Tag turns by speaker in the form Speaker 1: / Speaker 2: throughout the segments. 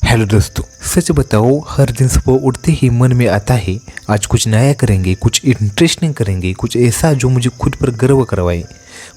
Speaker 1: Hello दोस्तों, सच बताओ हर दिन सुबह उठते ही मन में आता है आज कुछ नया करेंगे, कुछ इंटरेस्टिंग करेंगे, कुछ ऐसा जो मुझे खुद पर गर्व करवाए।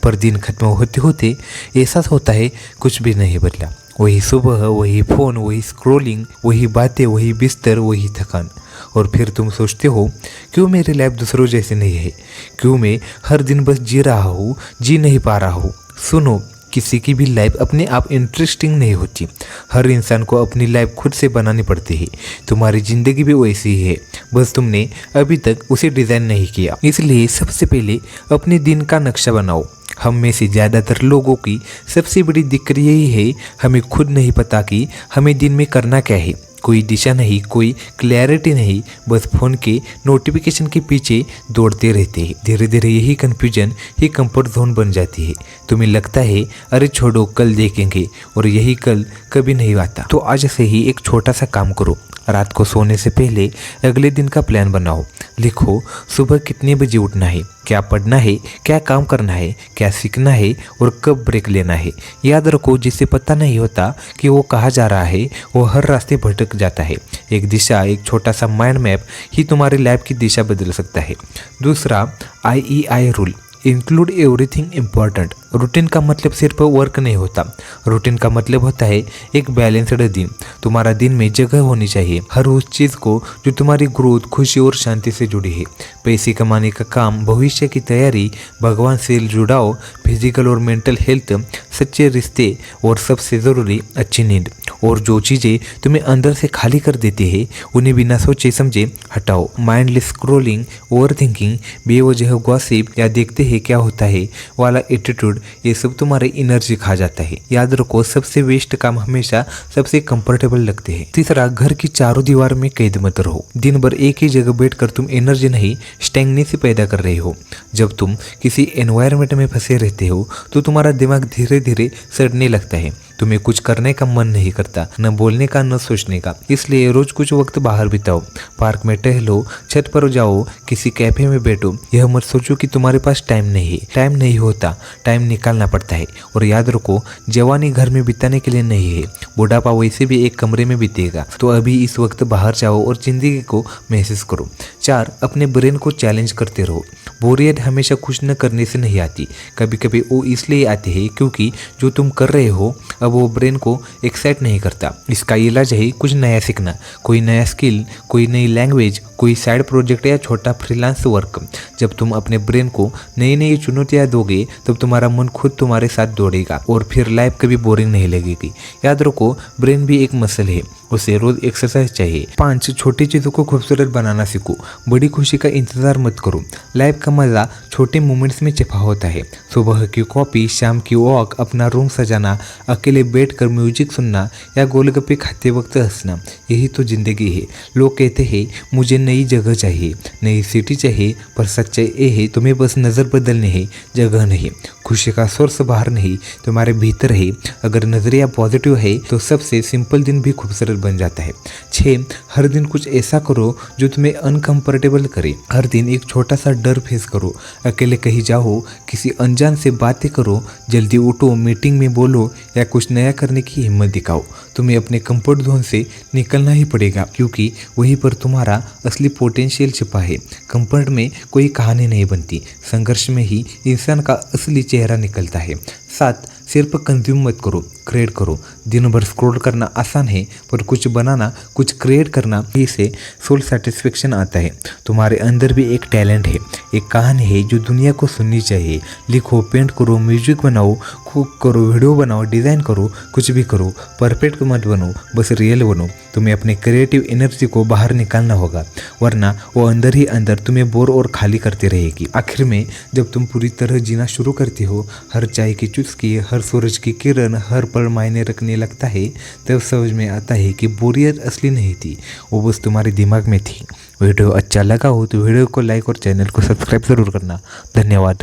Speaker 1: पर दिन खत्म होते होते एहसास होता है कुछ भी नहीं बदला। वही सुबह, वही फ़ोन, वही स्क्रॉलिंग, वही बातें, वही बिस्तर, वही थकान। और फिर तुम सोचते हो क्यों मेरी लाइफ दूसरों जैसी नहीं है, क्यों मैं हर दिन बस जी रहा हूँ, जी नहीं पा रहा हूँ। सुनो, किसी की भी लाइफ अपने आप इंटरेस्टिंग नहीं होती। हर इंसान को अपनी लाइफ खुद से बनानी पड़ती है। तुम्हारी ज़िंदगी भी वैसी ही है, बस तुमने अभी तक उसे डिज़ाइन नहीं किया। इसलिए सबसे पहले अपने दिन का नक्शा बनाओ। हम में से ज़्यादातर लोगों की सबसे बड़ी दिक्कत यही है, हमें खुद नहीं पता कि हमें दिन में करना क्या है। कोई दिशा नहीं, कोई क्लैरिटी नहीं, बस फ़ोन के नोटिफिकेशन के पीछे दौड़ते रहते हैं। धीरे धीरे यही कन्फ्यूजन ही कंफर्ट जोन बन जाती है। तुम्हें लगता है अरे छोड़ो कल देखेंगे, और यही कल कभी नहीं आता। तो आज से ही एक छोटा सा काम करो। रात को सोने से पहले अगले दिन का प्लान बनाओ। लिखो सुबह कितने बजे उठना है, क्या पढ़ना है, क्या काम करना है, क्या सीखना है और कब ब्रेक लेना है। याद रखो, जिसे पता नहीं होता कि वो कहाँ जा रहा है वो हर रास्ते भटक जाता है। एक दिशा, एक छोटा सा माइंड मैप ही तुम्हारी लाइफ की दिशा बदल सकता है। दूसरा, IEI rule, include everything important. Routine का मतलब सिर्फ वर्क नहीं होता, रूटीन का मतलब होता है एक बैलेंस्ड दिन। तुम्हारा दिन में जगह होनी चाहिए हर उस चीज़ को जो तुम्हारी ग्रोथ, खुशी और शांति से जुड़ी है। पैसे कमाने का काम, भविष्य की तैयारी, भगवान से जुड़ाव, फिजिकल और मेंटल हेल्थ, सच्चे रिश्ते और सबसे ज़रूरी अच्छी नींद। और जो चीज़ें तुम्हें अंदर से खाली कर देती है उन्हें बिना सोचे समझे हटाओ। माइंडलेस स्क्रॉलिंग, ओवर थिंकिंग, बेवजह गॉसिप या देखते हैं क्या होता है वाला एटीट्यूड, ये सब तुम्हारी एनर्जी खा जाता है। याद रखो, सबसे वेस्ट काम हमेशा सबसे कंफर्टेबल लगते हैं। तीसरा, घर की चारों दीवार में कैद मत रहो। दिन भर एक ही जगह बैठकर तुम एनर्जी नहीं, स्टैग्नेंसी पैदा कर रहे हो। जब तुम किसी एनवायरनमेंट में फंसे रहते हो तो तुम्हारा दिमाग धीरे धीरे सड़ने लगता है। तुम्हें कुछ करने का मन नहीं करता, न बोलने का, न सोचने का। इसलिए रोज कुछ वक्त बाहर बिताओ, पार्क में टहलो, छत पर जाओ, किसी कैफे में बैठो। यह मत सोचो कि तुम्हारे पास टाइम नहीं है। टाइम नहीं होता, टाइम निकालना पड़ता है। और याद रखो, जवानी घर में बिताने के लिए नहीं है, बुढ़ापा वैसे भी एक कमरे में बीतेगा। तो अभी इस वक्त बाहर जाओ और जिंदगी को महसूस करो। 4, अपने ब्रेन को चैलेंज करते रहो। बोरियत हमेशा कुछ न करने से नहीं आती, कभी कभी वो इसलिए आती है क्योंकि जो तुम कर रहे हो अब वो ब्रेन को एक्साइट नहीं करता। इसका इलाज है कुछ नया सीखना, कोई नया स्किल, कोई नई लैंग्वेज, कोई साइड प्रोजेक्ट या छोटा फ्रीलांस वर्क। जब तुम अपने ब्रेन को नई नई चुनौतियां दोगे तब तुम्हारा मन खुद तुम्हारे साथ दौड़ेगा और फिर लाइफ कभी बोरिंग नहीं लगेगी। याद रखो, ब्रेन भी एक मसल है, उसे रोज एक्सरसाइज चाहिए। 5, छोटी चीज़ों को खूबसूरत बनाना सीखो। बड़ी खुशी का इंतजार मत करो। लाइफ का मज़ा छोटे मोमेंट्स में छिपा होता है। सुबह की कॉफ़ी, शाम की वॉक, अपना रूम सजाना, अकेले बैठकर म्यूजिक सुनना या गोलगप्पे खाते वक्त हंसना, यही तो ज़िंदगी है। लोग कहते हैं मुझे नई जगह चाहिए, नई सिटी चाहिए, पर सच्चाई ये है तुम्हें बस नज़र बदलनी है, जगह नहीं। खुशी का सोर्स बाहर नहीं, तुम्हारे भीतर है। अगर नज़रिया पॉजिटिव है तो सबसे सिंपल दिन भी खूबसूरत बन जाता है। 6, हर दिन कुछ ऐसा करो जो तुम्हें अनकंफर्टेबल करे। हर दिन एक छोटा सा डर फेस करो। अकेले कहीं जाओ, किसी अनजान से बातें करो, जल्दी उठो, मीटिंग में बोलो या कुछ नया करने की हिम्मत दिखाओ। तुम्हें अपने कंफर्ट जोन से निकलना ही पड़ेगा क्योंकि वहीं पर तुम्हारा असली पोटेंशियल छिपा है। कंफर्ट में कोई कहानी नहीं बनती, संघर्ष में ही इंसान का असली चेहरा निकलता है। 7, सिर्फ कंज्यूम मत करो, क्रिएट करो। दिन भर स्क्रॉल करना आसान है, पर कुछ बनाना, कुछ क्रिएट करना, इससे सोल सेटिस्फेक्शन आता है। तुम्हारे अंदर भी एक टैलेंट है, एक कहानी है जो दुनिया को सुननी चाहिए। लिखो, पेंट करो, म्यूजिक बनाओ, कुक करो, वीडियो बनाओ, डिज़ाइन करो, कुछ भी करो। परफेक्ट मत बनो, बस रियल बनो। तुम्हें अपने क्रिएटिव एनर्जी को बाहर निकालना होगा, वरना वो अंदर ही अंदर तुम्हें बोर और खाली करती रहेगी। आखिर में जब तुम पूरी तरह जीना शुरू करती हो, हर चाय की चुस्की, हर सूरज की किरण, हर पल मायने रखने लगता है, तब समझ में आता है कि बोरियत असली नहीं थी, वो बस तुम्हारे दिमाग में थी। वीडियो अच्छा लगा हो तो वीडियो को लाइक और चैनल को सब्सक्राइब ज़रूर करना। धन्यवाद।